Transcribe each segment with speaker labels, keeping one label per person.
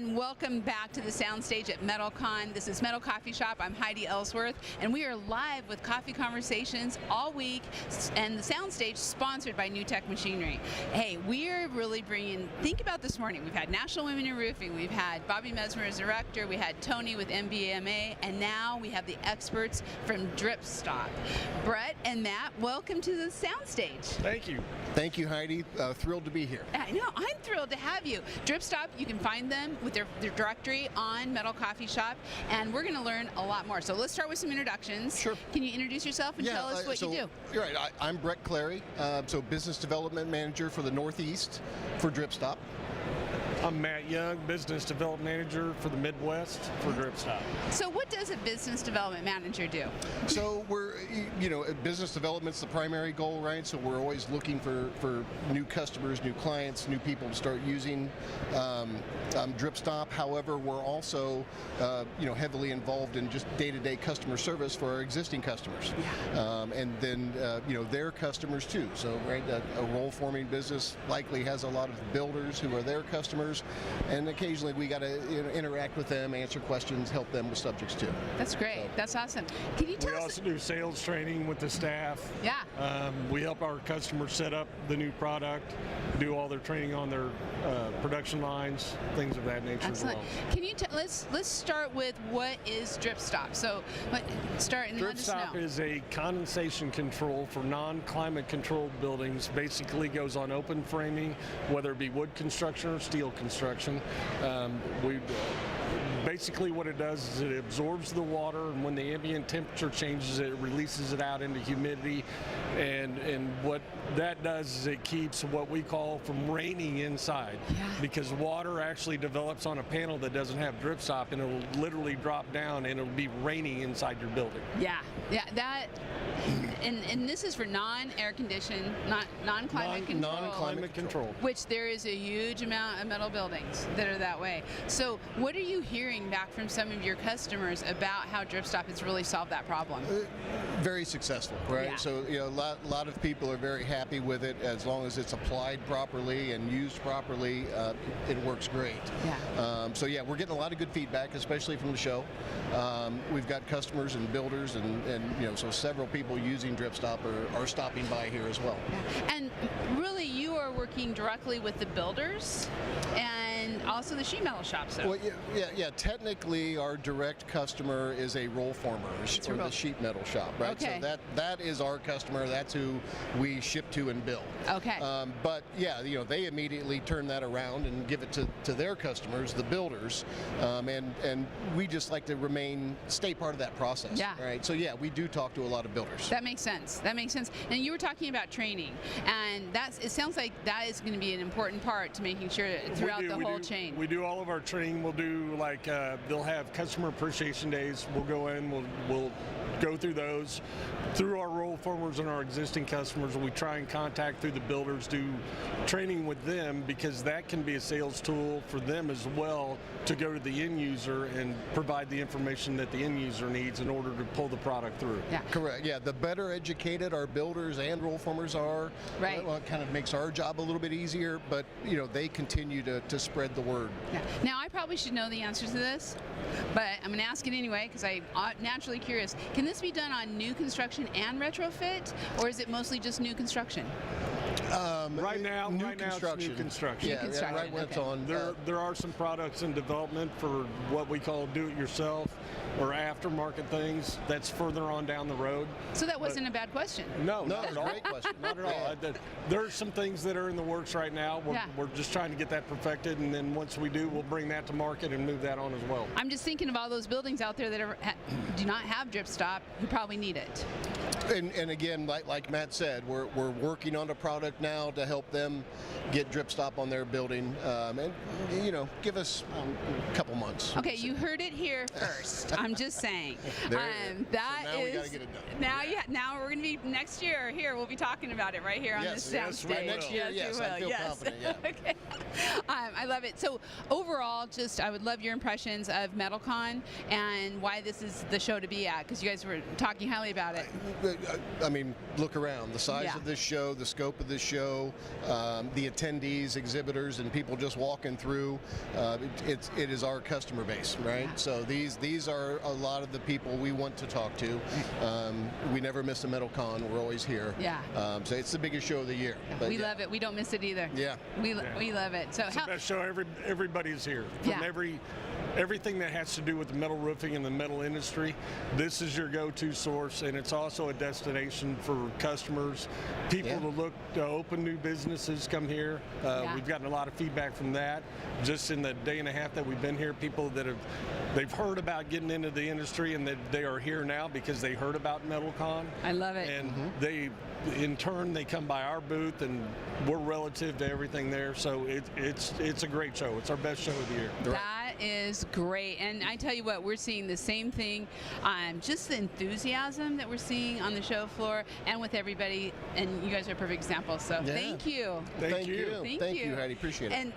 Speaker 1: and welcome back to the soundstage at METALCON. This is Metal Coffee Shop. I'm Heidi Ellsworth, and we are live with Coffee Conversations all week, and the soundstage sponsored by New Tech Machinery. Hey, we are really bringing, think about this morning, we've had National Women in Roofing, we've had Bobby Mesmer as director, we had Tony with MBMA, and now we have the experts from Dripstop. Brett and Matt, welcome to the soundstage.
Speaker 2: Thank you.
Speaker 3: Thank you, Heidi. Thrilled to be here.
Speaker 1: I know, I'm thrilled to have you. Dripstop, you can find them with their directory on Metal Coffee Shop, and we're going to learn a lot more. So let's start with some introductions.
Speaker 3: Sure.
Speaker 1: Can you introduce yourself and tell us what you do?
Speaker 3: You're right. I'm Brett Clary, so Business Development Manager for the Northeast for Dripstop.
Speaker 2: I'm Matt Young, Business Development Manager for the Midwest for Dripstop.
Speaker 1: So what does a Business Development Manager do?
Speaker 3: So we're, business development's the primary goal, right? So we're always looking for new customers, new clients, new people to start using Dripstop. However, we're also, heavily involved in just day-to-day customer service for our existing customers. And then, their customers too. So, right, a roll-forming business likely has a lot of builders who are their customers, and occasionally we got to interact with them, answer questions, help them with subjects too.
Speaker 1: That's great. That's awesome. Can you tell us?
Speaker 2: We also do sales training with the staff.
Speaker 1: Yeah.
Speaker 2: We help our customers set up the new product, do all their training on their production lines, things of that nature.
Speaker 1: Excellent.
Speaker 2: As well.
Speaker 1: Can you let's start with what is Dripstop? So start and let us know.
Speaker 2: Dripstop is a condensation control for non-climate controlled buildings. Basically goes on open framing, whether it be wood construction or steel construction. Basically what it does is it absorbs the water, and when the ambient temperature changes, it releases it out into humidity, and what that does is it keeps what we call from raining inside.
Speaker 1: Yeah.
Speaker 2: Because water actually develops on a panel that doesn't have Dripstop, and it'll literally drop down and it'll be raining inside your building. And this is for non-air conditioned, non-climate control.
Speaker 3: Non-climate control.
Speaker 1: Which there is a huge amount of metal buildings that are that way. So what are you hearing back from some of your customers about how Dripstop has really solved that problem?
Speaker 3: Very successful, right?
Speaker 1: Yeah.
Speaker 3: So a lot of people are very happy with it as long as it's applied properly and used properly. It works great.
Speaker 1: Yeah.
Speaker 3: We're getting a lot of good feedback, especially from the show. We've got customers and builders, and so several people using Dripstop are stopping by here as well.
Speaker 1: Yeah. And really, you are working directly with the builders and also the sheet metal shops.
Speaker 3: Well, yeah. Technically, our direct customer is a roll former or the sheet metal shop, right?
Speaker 1: Okay.
Speaker 3: So that is our customer. That's who we ship to and build.
Speaker 1: Okay.
Speaker 3: But yeah, they immediately turn that around and give it to their customers, the builders, and we just like to stay part of that process.
Speaker 1: Yeah.
Speaker 3: Right. So yeah, we do talk to a lot of builders.
Speaker 1: That makes sense. That makes sense. And you were talking about training, and it sounds like that is going to be an important part to making sure that throughout the whole chain.
Speaker 2: We do all of our training. We'll do they'll have customer appreciation days. We'll go in. We'll go through those. Through our roll formers and our existing customers, we try and contact through the builders, do training with them, because that can be a sales tool for them as well to go to the end user and provide the information that the end user needs in order to pull the product through.
Speaker 1: Yeah.
Speaker 3: Correct. Yeah, the better educated our builders and roll formers are,
Speaker 1: right,
Speaker 3: well, it kind of makes our job a little bit easier, but they continue to spread the word.
Speaker 1: Yeah. Now, I probably should know the answer to this, but I'm going to ask it anyway because I'm naturally curious. Can this be done on new construction and retrofit, or is it mostly just new construction?
Speaker 2: Right now,
Speaker 3: new
Speaker 2: construction.
Speaker 3: It's new construction. Yeah, right when it's on.
Speaker 2: There are some products in development for what we call do-it-yourself or aftermarket things. That's further on down the road.
Speaker 1: So that wasn't a bad question.
Speaker 2: No, not at all.
Speaker 3: Great question.
Speaker 2: Not at all. There are some things that are in the works right now. We're just trying to get that perfected, and then once we do, we'll bring that to market and move that on as well.
Speaker 1: I'm just thinking of all those buildings out there that do not have Dripstop who probably need it.
Speaker 3: And again, like Matt said, we're working on a product now to help them get Dripstop on their building, and give us a couple months.
Speaker 1: Okay, you heard it here first. I'm just saying.
Speaker 3: Now we got to get it done.
Speaker 1: Now we're going to be next year here. We'll be talking about it right here on this soundstage.
Speaker 3: Next year, yes, I feel confident. Yeah.
Speaker 1: Okay. I love it. So overall, just I would love your impressions of METALCON and why this is the show to be at, because you guys were talking highly about it.
Speaker 3: I mean, look around. The size
Speaker 1: Yeah.
Speaker 3: of this show, the scope of this show, the attendees, exhibitors, and people just walking through. It is our customer base, right?
Speaker 1: Yeah.
Speaker 3: So these are a lot of the people we want to talk to. We never miss a METALCON. We're always here.
Speaker 1: Yeah.
Speaker 3: So it's the biggest show of the year. But
Speaker 1: We
Speaker 3: yeah.
Speaker 1: love it. We don't miss it either.
Speaker 3: Yeah.
Speaker 1: We love it. So
Speaker 2: It's the best show. Everybody's here. From
Speaker 1: Yeah.
Speaker 2: everything that has to do with the metal roofing and the metal industry, this is your go-to source, and it's also a destination for customers, people
Speaker 3: Yeah.
Speaker 2: to look to open new businesses. Come here.
Speaker 1: Yeah.
Speaker 2: We've gotten a lot of feedback from that. Just in the day and a half that we've been here, people that they've heard about getting into the industry, and that they are here now because they heard about METALCON.
Speaker 1: I love it.
Speaker 2: And they, in turn, they come by our booth, and we're relative to everything there. So it's a great show. It's our best show of the year.
Speaker 1: That is great. And I tell you what, we're seeing the same thing, just the enthusiasm that we're seeing on the show floor and with everybody, and you guys are a perfect example. So
Speaker 3: Yeah.
Speaker 1: thank you.
Speaker 2: Thank you.
Speaker 3: Thank you, Heidi. Appreciate it.
Speaker 1: And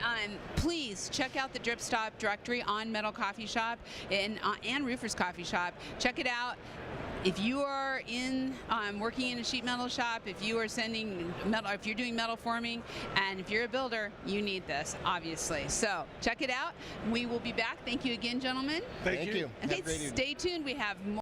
Speaker 1: please check out the Dripstop directory on Metal Coffee Shop and Roofer's Coffee Shop. Check it out. If you are working in a sheet metal shop, if you are sending metal, if you're doing metal forming, and if you're a builder, you need this, obviously. So check it out. We will be back. Thank you again, gentlemen.
Speaker 2: Thank you.
Speaker 3: Have a
Speaker 1: Okay,
Speaker 3: great evening.
Speaker 1: stay tuned. We have more.